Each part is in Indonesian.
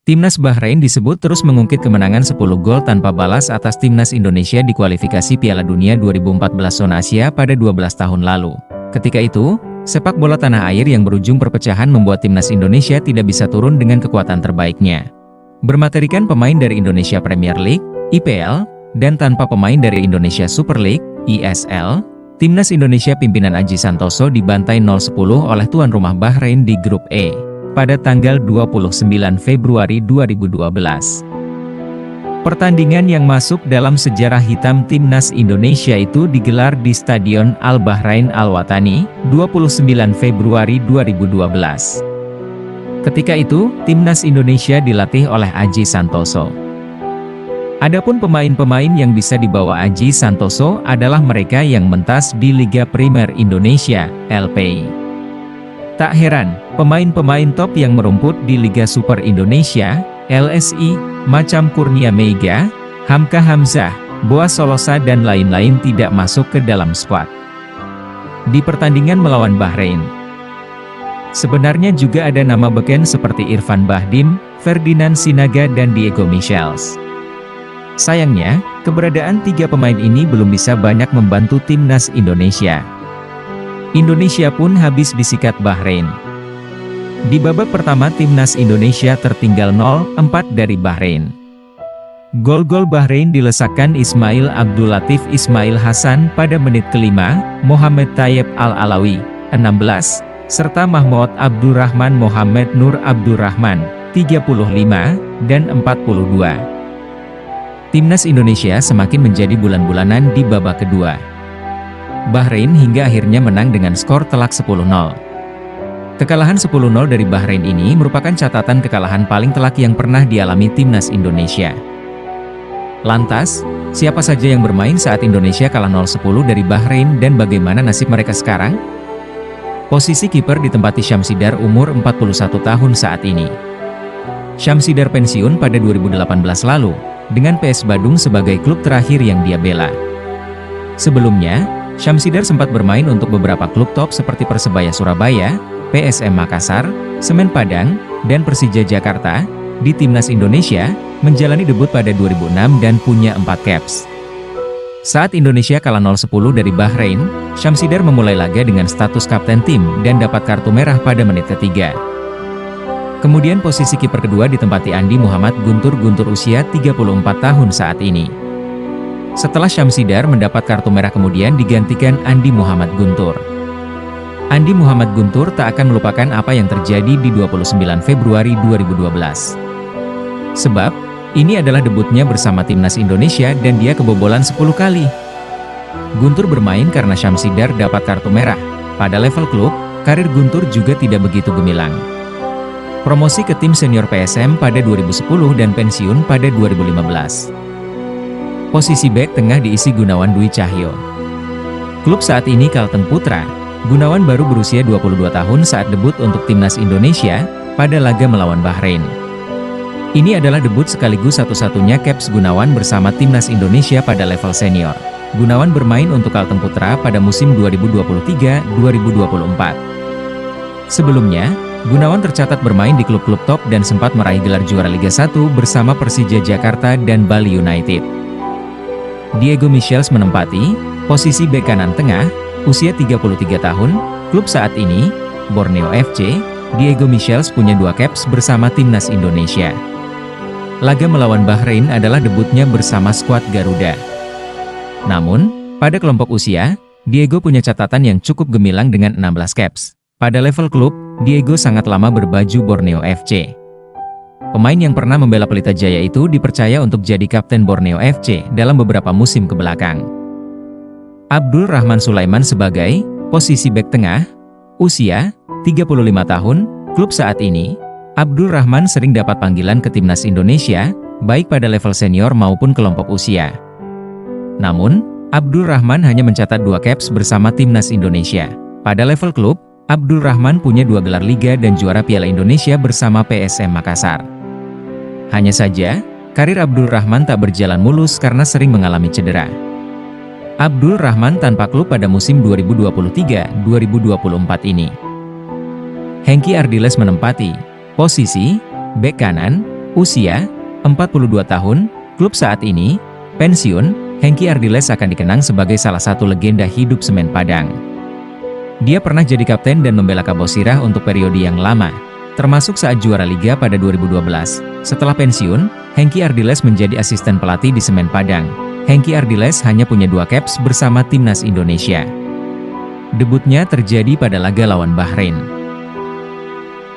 Timnas Bahrain disebut terus mengungkit kemenangan 10 gol tanpa balas atas Timnas Indonesia di kualifikasi Piala Dunia 2014 zona Asia pada 12 tahun lalu. Ketika itu, sepak bola tanah air yang berujung perpecahan membuat Timnas Indonesia tidak bisa turun dengan kekuatan terbaiknya. Bermaterikan pemain dari Indonesia Premier League, IPL, dan tanpa pemain dari Indonesia Super League, ISL, Timnas Indonesia pimpinan Aji Santoso dibantai 0-10 oleh tuan rumah Bahrain di grup E pada tanggal 29 Februari 2012. Pertandingan yang masuk dalam sejarah hitam Timnas Indonesia itu digelar di Stadion Al Bahrain Al Watani, 29 Februari 2012. Ketika itu, Timnas Indonesia dilatih oleh Aji Santoso. Adapun pemain-pemain yang bisa dibawa Aji Santoso adalah mereka yang mentas di Liga Primer Indonesia, LPI. Tak heran, pemain-pemain top yang merumput di Liga Super Indonesia, LSI, macam Kurnia Meiga, Hamka Hamzah, Boas Solosa dan lain-lain tidak masuk ke dalam skuad di pertandingan melawan Bahrain. Sebenarnya juga ada nama beken seperti Irfan Bahdim, Ferdinand Sinaga dan Diego Michels. Sayangnya, keberadaan tiga pemain ini belum bisa banyak membantu Timnas Indonesia. Indonesia pun habis disikat Bahrain. Di babak pertama Timnas Indonesia tertinggal 0-4 dari Bahrain. Gol-gol Bahrain dilesakkan Ismail Abdul Latif Ismail Hasan pada menit kelima, Mohamed Tayyib Al-Alawi, 16, serta Mahmoud Abdurrahman Mohamed Nur Abdurrahman, 35, dan 42. Timnas Indonesia semakin menjadi bulan-bulanan di babak kedua. Bahrain hingga akhirnya menang dengan skor telak 10-0. Kekalahan 10-0 dari Bahrain ini merupakan catatan kekalahan paling telak yang pernah dialami Timnas Indonesia. Lantas, siapa saja yang bermain saat Indonesia kalah 0-10 dari Bahrain dan bagaimana nasib mereka sekarang? Posisi kiper ditempati Syamsidar umur 41 tahun saat ini. Syamsidar pensiun pada 2018 lalu, dengan PS Badung sebagai klub terakhir yang dia bela. Sebelumnya, Syamsidar sempat bermain untuk beberapa klub top seperti Persebaya Surabaya, PSM Makassar, Semen Padang, dan Persija Jakarta. Di Timnas Indonesia, menjalani debut pada 2006 dan punya 4 caps. Saat Indonesia kalah 0-10 dari Bahrain, Syamsidar memulai laga dengan status kapten tim dan dapat kartu merah pada menit ketiga. Kemudian posisi kiper kedua ditempati Andi Muhammad Guntur usia 34 tahun saat ini. Setelah Syamsidar mendapat kartu merah kemudian digantikan Andi Muhammad Guntur. Andi Muhammad Guntur tak akan melupakan apa yang terjadi di 29 Februari 2012. Sebab, ini adalah debutnya bersama Timnas Indonesia dan dia kebobolan 10 kali. Guntur bermain karena Syamsidar dapat kartu merah. Pada level klub, karir Guntur juga tidak begitu gemilang. Promosi ke tim senior PSM pada 2010 dan pensiun pada 2015. Posisi bek tengah diisi Gunawan Dwi Cahyo. Klub saat ini Kalteng Putra. Gunawan baru berusia 22 tahun saat debut untuk Timnas Indonesia pada laga melawan Bahrain. Ini adalah debut sekaligus satu-satunya caps Gunawan bersama Timnas Indonesia pada level senior. Gunawan bermain untuk Kalteng Putra pada musim 2023-2024. Sebelumnya, Gunawan tercatat bermain di klub-klub top dan sempat meraih gelar juara Liga 1 bersama Persija Jakarta dan Bali United. Diego Michels menempati posisi bek kanan tengah, usia 33 tahun, klub saat ini, Borneo FC. Diego Michels punya 2 caps bersama Timnas Indonesia. Laga melawan Bahrain adalah debutnya bersama skuad Garuda. Namun, pada kelompok usia, Diego punya catatan yang cukup gemilang dengan 16 caps. Pada level klub, Diego sangat lama berbaju Borneo FC. Pemain yang pernah membela Pelita Jaya itu dipercaya untuk jadi kapten Borneo FC dalam beberapa musim kebelakang. Abdul Rahman Sulaiman sebagai posisi bek tengah, usia 35 tahun, klub saat ini, Abdul Rahman sering dapat panggilan ke Timnas Indonesia, baik pada level senior maupun kelompok usia. Namun, Abdul Rahman hanya mencatat 2 caps bersama Timnas Indonesia. Pada level klub, Abdul Rahman punya 2 gelar Liga dan juara Piala Indonesia bersama PSM Makassar. Hanya saja, karir Abdul Rahman tak berjalan mulus karena sering mengalami cedera. Abdul Rahman tanpa klub pada musim 2023-2024 ini. Hengki Ardiles menempati posisi bek kanan, Usia, 42 tahun, klub saat ini, pensiun, Hengki Ardiles akan dikenang sebagai salah satu legenda hidup Semen Padang. Dia pernah jadi kapten dan membela Kabosirah untuk periode yang lama, termasuk saat juara Liga pada 2012. Setelah pensiun, Hengki Ardiles menjadi asisten pelatih di Semen Padang. Hengki Ardiles hanya punya 2 caps bersama timnas Indonesia. Debutnya terjadi pada laga lawan Bahrain.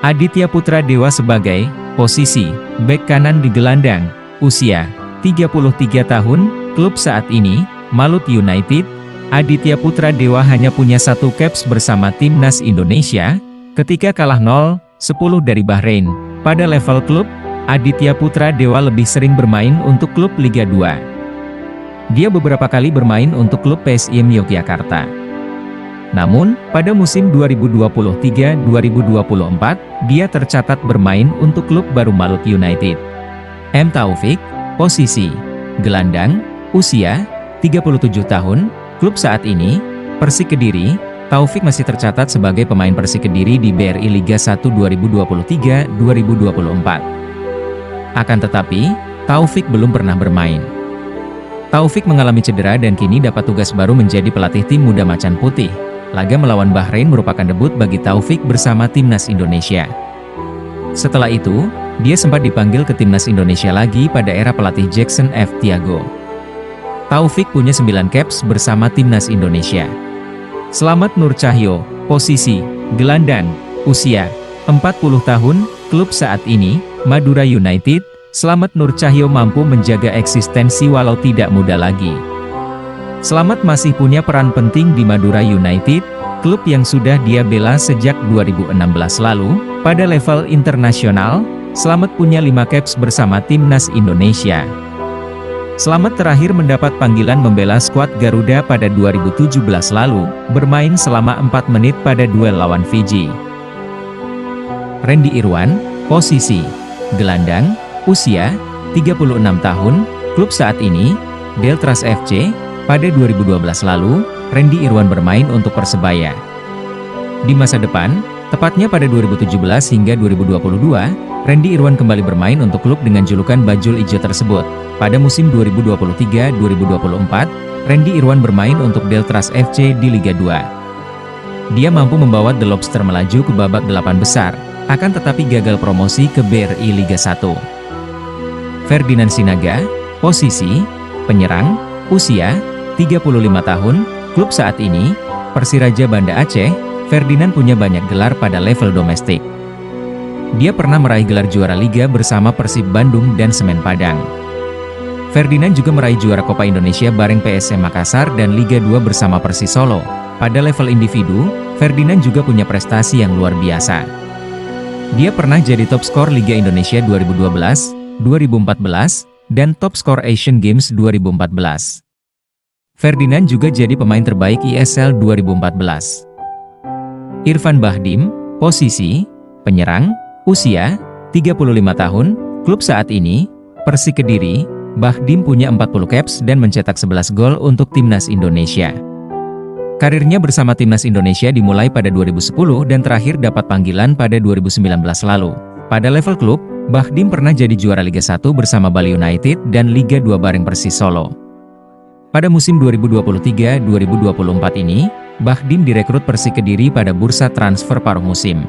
Aditya Putra Dewa sebagai posisi bek kanan di gelandang. Usia, 33 tahun, klub saat ini, Malut United. Aditya Putra Dewa hanya punya 1 caps bersama timnas Indonesia, ketika kalah 0-10 dari Bahrain. Pada level klub, Aditya Putra Dewa lebih sering bermain untuk klub Liga 2. Dia beberapa kali bermain untuk klub PSIM Yogyakarta. Namun, pada musim 2023-2024, dia tercatat bermain untuk klub baru Malut United. M. Taufik, posisi gelandang, usia 37 tahun, klub saat ini, Persik Kediri. Taufik masih tercatat sebagai pemain Persik Kediri di BRI Liga 1 2023-2024. Akan tetapi, Taufik belum pernah bermain. Taufik mengalami cedera dan kini dapat tugas baru menjadi pelatih tim muda Macan Putih. Laga melawan Bahrain merupakan debut bagi Taufik bersama timnas Indonesia. Setelah itu, dia sempat dipanggil ke timnas Indonesia lagi pada era pelatih Jackson F. Tiago. Taufik punya 9 caps bersama timnas Indonesia. Slamet Nur Cahyo, posisi gelandang, usia 40 tahun, klub saat ini, Madura United. Slamet Nur Cahyo mampu menjaga eksistensi walau tidak muda lagi. Slamet masih punya peran penting di Madura United, klub yang sudah dia bela sejak 2016 lalu. Pada level internasional, Slamet punya 5 caps bersama timnas Indonesia. Slamet terakhir mendapat panggilan membela skuad Garuda pada 2017 lalu, bermain selama 4 menit pada duel lawan Fiji. Randy Irwan, posisi gelandang, usia 36 tahun, klub saat ini, Deltras FC. Pada 2012 lalu, Randy Irwan bermain untuk Persebaya. Di masa depan, tepatnya pada 2017 hingga 2022, Randy Irwan kembali bermain untuk klub dengan julukan Bajul Ijo tersebut. Pada musim 2023-2024, Randy Irwan bermain untuk Deltras FC di Liga 2. Dia mampu membawa The Lobster melaju ke babak 8 besar, akan tetapi gagal promosi ke BRI Liga 1. Ferdinand Sinaga, posisi penyerang, usia 35 tahun, klub saat ini, Persiraja Banda Aceh. Ferdinand punya banyak gelar pada level domestik. Dia pernah meraih gelar juara Liga bersama Persib Bandung dan Semen Padang. Ferdinand juga meraih juara Copa Indonesia bareng PSM Makassar dan Liga 2 bersama Persis Solo. Pada level individu, Ferdinand juga punya prestasi yang luar biasa. Dia pernah jadi top skor Liga Indonesia 2012, 2014, dan top skor Asian Games 2014. Ferdinand juga jadi pemain terbaik ISL 2014. Irfan Bahdim, posisi penyerang, usia 35 tahun, klub saat ini, Persik Kediri. Bahdim punya 40 caps dan mencetak 11 gol untuk timnas Indonesia. Karirnya bersama timnas Indonesia dimulai pada 2010 dan terakhir dapat panggilan pada 2019 lalu. Pada level klub, Bahdim pernah jadi juara Liga 1 bersama Bali United dan Liga 2 bareng Persis Solo. Pada musim 2023-2024 ini, Bahdim direkrut Persik Kediri pada bursa transfer paruh musim.